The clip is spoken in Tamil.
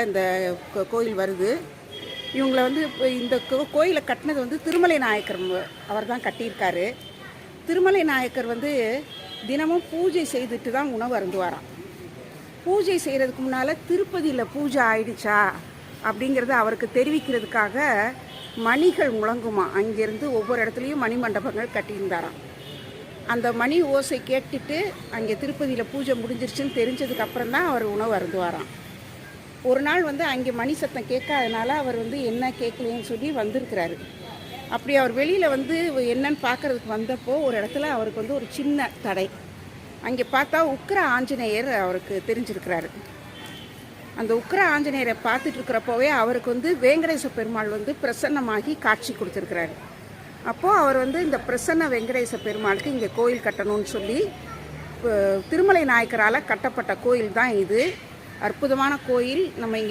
இந்த கோயில் வருது. இவங்கள வந்து இப்போ இந்த கோயிலை கட்டினது வந்து திருமலை நாயக்கர் அவர் தான் கட்டியிருக்காரு. திருமலை நாயக்கர் வந்து தினமும் பூஜை செய்துட்டு தான் உணவு அருந்துவாராம். பூஜை செய்கிறதுக்கு முன்னால் திருப்பதியில் பூஜை ஆயிடுச்சா அப்படிங்கிறத அவருக்கு தெரிவிக்கிறதுக்காக மணிகள் முழங்குமா. அங்கேருந்து ஒவ்வொரு இடத்துலையும் மணி மண்டபங்கள் கட்டியிருந்தாராம். அந்த மணி ஓசை கேட்டுட்டு அங்கே திருப்பதியில் பூஜை முடிஞ்சிருச்சுன்னு தெரிஞ்சதுக்கு அப்புறம் தான் அவர் உணவு அருந்துவாராம். ஒரு நாள் வந்து அங்கே மணி சத்தம் கேட்காதனால அவர் வந்து என்ன கேட்கலைன்னு சொல்லி வந்திருக்கிறாரு. அப்படி அவர் வெளியில் வந்து என்னன்னு பார்க்குறதுக்கு வந்தப்போ ஒரு இடத்துல அவருக்கு வந்து ஒரு சின்ன தடை. அங்கே பார்த்தா உக்கிர ஆஞ்சநேயர் அவருக்கு தெரிஞ்சிருக்கிறாரு. அந்த உக்கிர ஆஞ்சநேயரை பார்த்துட்டு இருக்கிறப்போவே அவருக்கு வந்து வெங்கடேச பெருமாள் வந்து பிரசன்னமாகி காட்சி கொடுத்துருக்கிறாரு. அப்போது அவர் வந்து இந்த பிரசன்ன வெங்கடேச பெருமாளுக்கு இங்கே கோயில் கட்டணும்னு சொல்லி திருமலை நாயக்கரால் கட்டப்பட்ட கோயில் தான் இது. அற்புதமான கோயில். நம்ம இங்கே